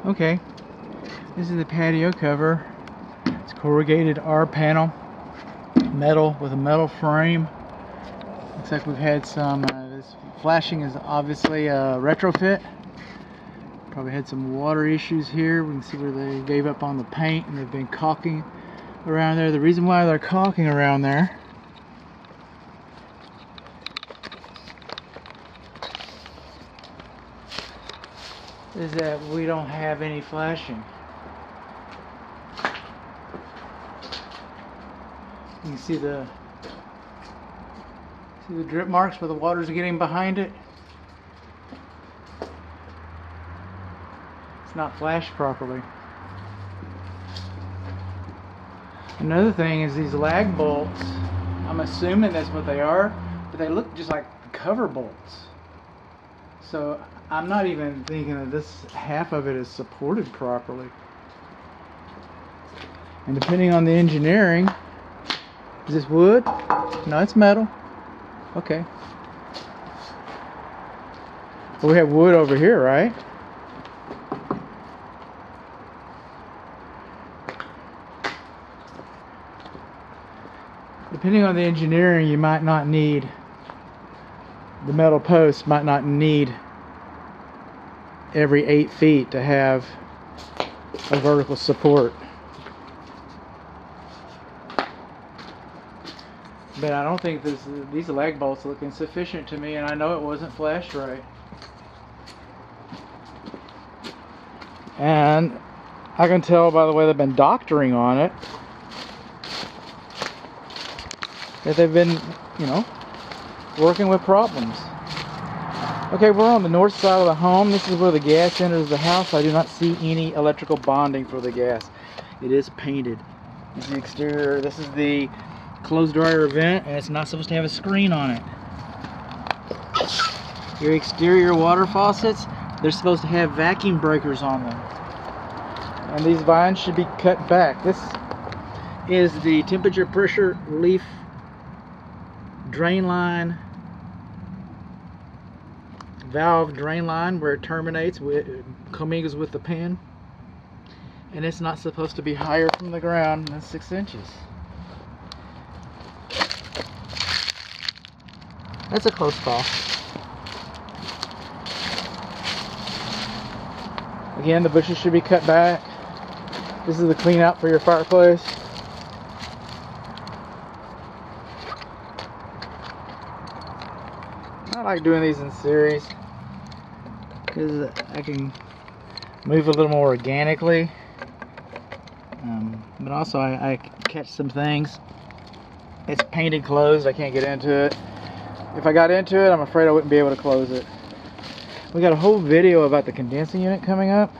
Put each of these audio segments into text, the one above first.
Okay, this is the patio cover. It's corrugated R panel, metal with a metal frame. Looks like we've had some, this flashing is obviously a retrofit. Probably had some water issues here. We can see where they gave up on the paint and they've been caulking around there. The reason why they're caulking around there is that we don't have any flashing. You can see the drip marks where the water's getting behind it. It's not flashed properly. Another thing is these lag bolts. I'm assuming that's what they are, but they look just like cover bolts. So I'm not even thinking that this half of it is supported properly. And depending on the engineering, is this wood? No, it's metal. Okay. Well, we have wood over here, right? Depending on the engineering, you might not need, the metal post might not need every 8 feet to have a vertical support. But I don't think these lag bolts look insufficient to me, and I know it wasn't flashed right. And I can tell by the way they've been doctoring on it that they've been, you know, working with problems. Okay, we're on the north side of the home. This is where the gas enters the house. I do not see any electrical bonding for the gas. It is painted. This is the exterior. This is the closed dryer vent, and it's not supposed to have a screen on it. Your exterior water faucets, they're supposed to have vacuum breakers on them. And these vines should be cut back. This is the temperature pressure relief drain line, valve drain line, where it terminates, commingles with the pin, and it's not supposed to be higher from the ground than 6 inches. That's a close call. Again, the bushes should be cut back. This is the clean out for your fireplace. I like doing these in series because I can move a little more organically, but also I catch some things. It's painted closed, I can't get into it. If I got into it, I'm afraid I wouldn't be able to close it. We got a whole video about the condensing unit coming up,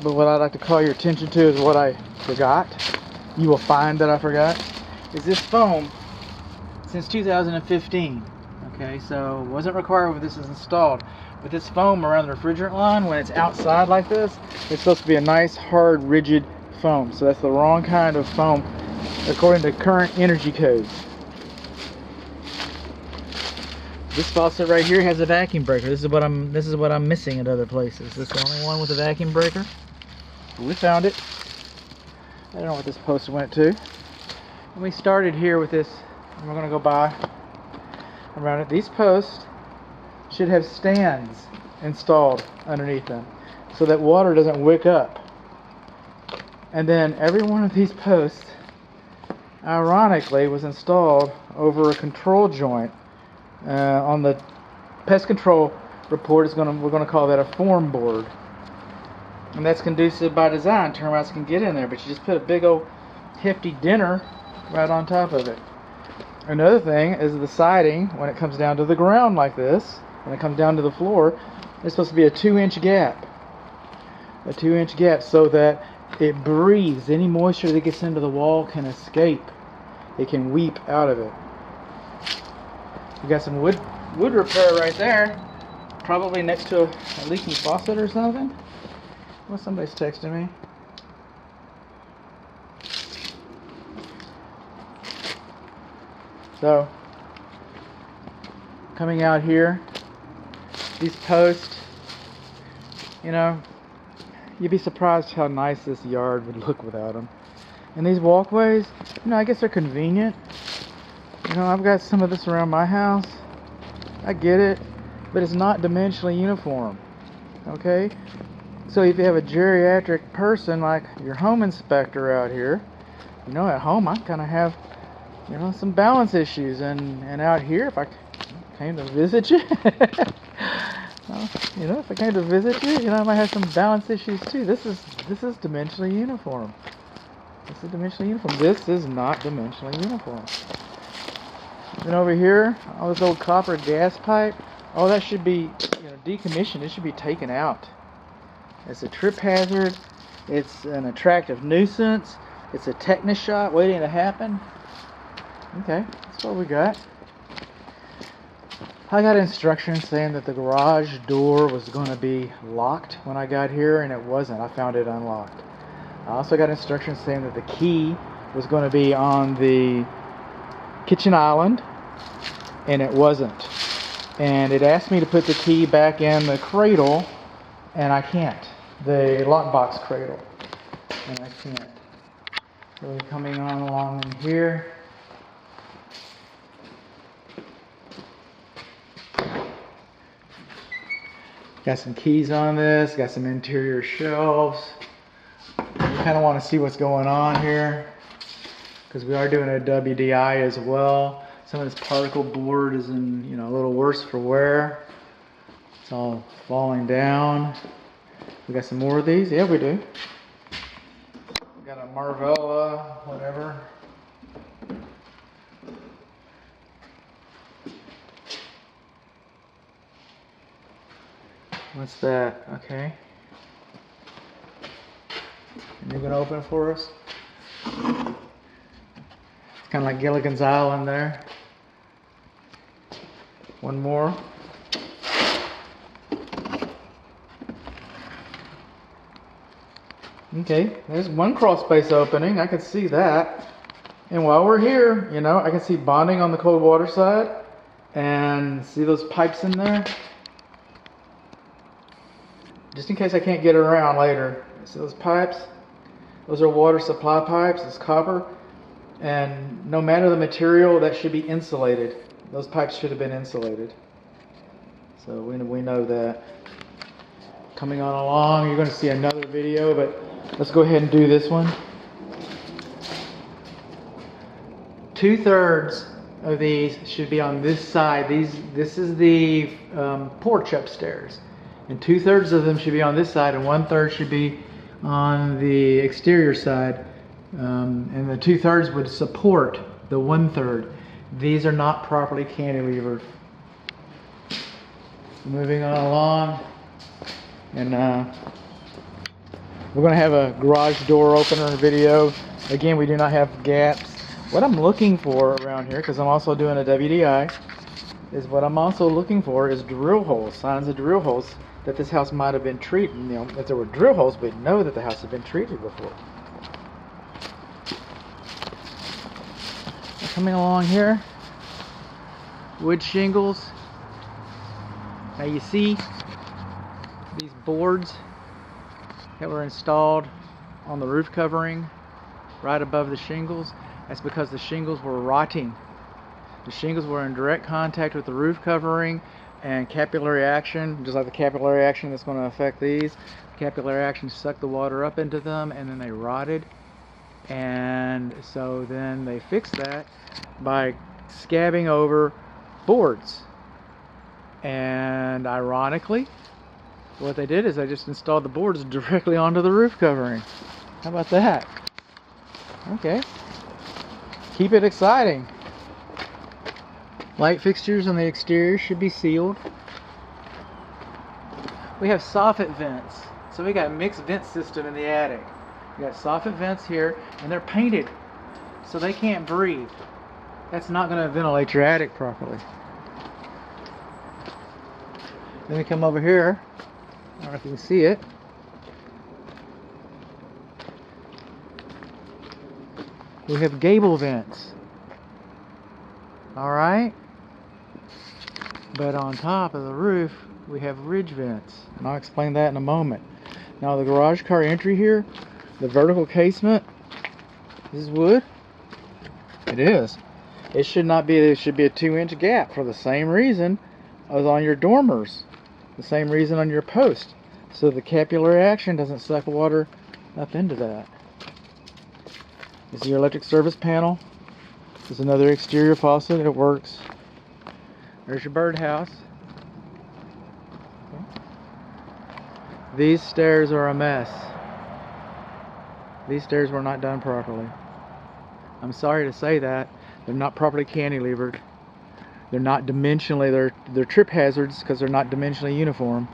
but what I'd like to call your attention to is what I forgot. You will find that I forgot is this foam since 2015. Okay, so it wasn't required when this is installed, but this foam around the refrigerant line, when it's outside like this, it's supposed to be a nice, hard, rigid foam. So that's the wrong kind of foam according to current energy codes. This faucet right here has a vacuum breaker. This is what I'm missing at other places. This is the only one with a vacuum breaker. We found it. I don't know what this post went to. And we started here with this, and we're going to go by around it. These posts should have stands installed underneath them so that water doesn't wick up. And then every one of these posts, ironically, was installed over a control joint. On the pest control report, we're going to call that a form board. And that's conducive by design. Termites can get in there, but you just put a big old hefty dinner right on top of it. Another thing is the siding, when it comes down to the ground like this, when it comes down to the floor, it's supposed to be a 2-inch gap. A 2-inch gap so that it breathes. Any moisture that gets into the wall can escape. It can weep out of it. You got some wood repair right there. Probably next to a leaking faucet or something. Well, somebody's texting me. So, coming out here, these posts, you you'd be surprised how nice this yard would look without them. And these walkways, you know, I guess they're convenient. You know, I've got some of this around my house. I get it, but it's not dimensionally uniform. Okay? So if you have a geriatric person like your home inspector out here, you know, at home I kind of have, you know, some balance issues, and out here, if I came to visit you, well, you know, if I came to visit you, you know, I might have some balance issues too. This is dimensionally uniform. This is dimensionally uniform. This is not dimensionally uniform. Then over here, all this old copper gas pipe, oh, that should be, you know, decommissioned. It should be taken out. It's a trip hazard. It's an attractive nuisance. It's a tetanus shot waiting to happen. Okay, that's what we got. I got instructions saying that the garage door was going to be locked when I got here, and it wasn't. I found it unlocked. I also got instructions saying that the key was going to be on the kitchen island, and it wasn't. And it asked me to put the key back in the cradle, and I can't. The lockbox cradle, and I can't. So we're coming on along in here. Got some keys on this, got some interior shelves. We kind of want to see what's going on here, because we are doing a WDI as well. Some of this particle board is in, you know, a little worse for wear. It's all falling down. We got some more of these? Yeah, we do. We got a Marvella, whatever. What's that? Okay. And you're gonna open it for us? It's kind of like Gilligan's Island there. One more. Okay, there's one crawl space opening. I can see that. And while we're here, you know, I can see bonding on the cold water side. And see those pipes in there? Just in case I can't get around later. See those pipes? Those are water supply pipes. It's copper. And no matter the material, that should be insulated. Those pipes should have been insulated. So we know that. Coming on along, you're going to see another video, but let's go ahead and do this one. 2/3 of these should be on this side. This is the porch upstairs, and 2/3 of them should be on this side, and 1/3 should be on the exterior side. And the 2/3 would support the 1/3. These are not properly cantilevered. Moving on along, and we're going to have a garage door opener video. Again, we do not have gaps. What I'm looking for around here, because I'm also doing a WDI, is what I'm also looking for is drill holes, signs of drill holes that this house might have been treated. You know, if there were drill holes, we'd know that the house had been treated before. Coming along here, wood shingles. Now you see these boards that were installed on the roof covering right above the shingles. That's because the shingles were rotting. The shingles were in direct contact with the roof covering, and capillary action, just like the capillary action that's going to affect these, capillary action sucked the water up into them, and then they rotted. And so then they fixed that by scabbing over boards. And ironically, what they did is they just installed the boards directly onto the roof covering. How about that? Okay. Keep it exciting. Light fixtures on the exterior should be sealed. We have soffit vents. So we got a mixed vent system in the attic. We got soffit vents here, and they're painted so they can't breathe. That's not going to ventilate your attic properly. Then we come over here. I don't know if you can see it. We have gable vents. Alright? But on top of the roof, we have ridge vents. And I'll explain that in a moment. Now the garage car entry here, the vertical casement, this is wood. It is. It should not be, it should be a 2-inch gap for the same reason as on your dormers. The same reason on your post. So the capillary action doesn't suck water up into that. This is your electric service panel. This is another exterior faucet. It works. There's your birdhouse. Okay. These stairs are a mess. These stairs were not done properly. I'm sorry to say that. They're not properly cantilevered. They're not dimensionally, they're trip hazards because they're not dimensionally uniform.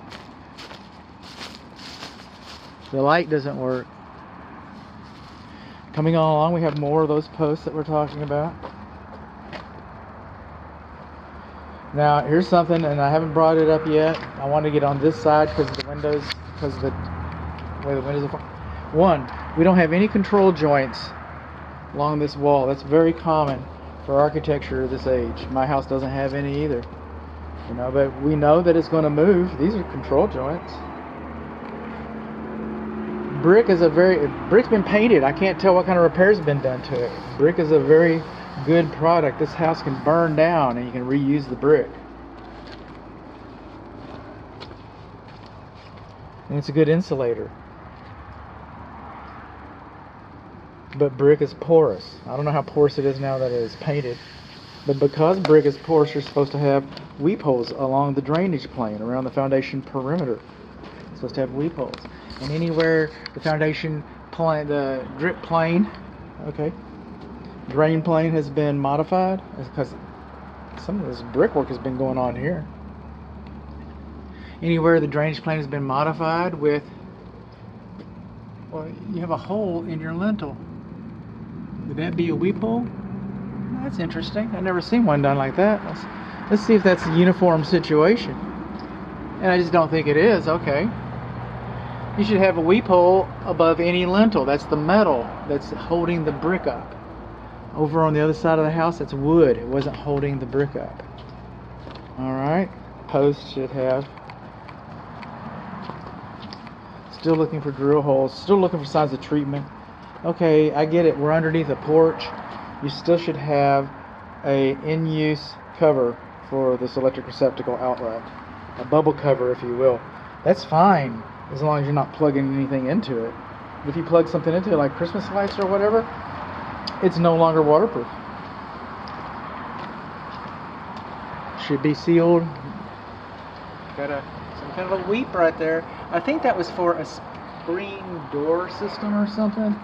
The light doesn't work. Coming on along, we have more of those posts that we're talking about. Now, here's something, and I haven't brought it up yet. I want to get on this side because of the windows, because of the way the windows are. One, we don't have any control joints along this wall. That's very common for architecture of this age. My house doesn't have any either. You know, but we know that it's going to move. These are control joints. Brick's been painted. I can't tell what kind of repairs have been done to it. Brick is a very good product. This house can burn down and you can reuse the brick. And it's a good insulator. But brick is porous. I don't know how porous it is now that it is painted. But because brick is porous, you're supposed to have weep holes along the drainage plane, around the foundation perimeter. It's supposed to have weep holes. And anywhere the foundation plane, the drip plane, okay, drain plane has been modified, because some of this brickwork has been going on here. Anywhere the drainage plane has been modified with, well, you have a hole in your lintel. Would that be a weep hole? That's interesting. I've never seen one done like that. Let's see if that's a uniform situation. And I just don't think it is. Okay. You should have a weep hole above any lintel. That's the metal that's holding the brick up. Over on the other side of the house, that's wood. It wasn't holding the brick up. Alright. Post should have. Still looking for drill holes. Still looking for signs of treatment. Okay, I get it. We're underneath a porch. You still should have a in-use cover for this electric receptacle outlet. A bubble cover, if you will. That's fine, as long as you're not plugging anything into it. If you plug something into it, like Christmas lights or whatever, it's no longer waterproof. Should be sealed. Got some kind of a weep right there. I think that was for a screen door system or something.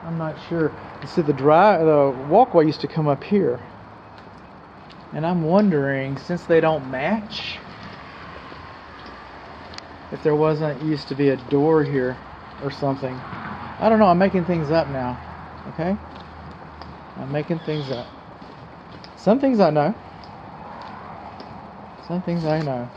I'm not sure. You see, the walkway used to come up here, and I'm wondering, since they don't match, if there used to be a door here or something. I don't know. I'm making things up now. Okay? I'm making things up. Some things I know. Some things I know.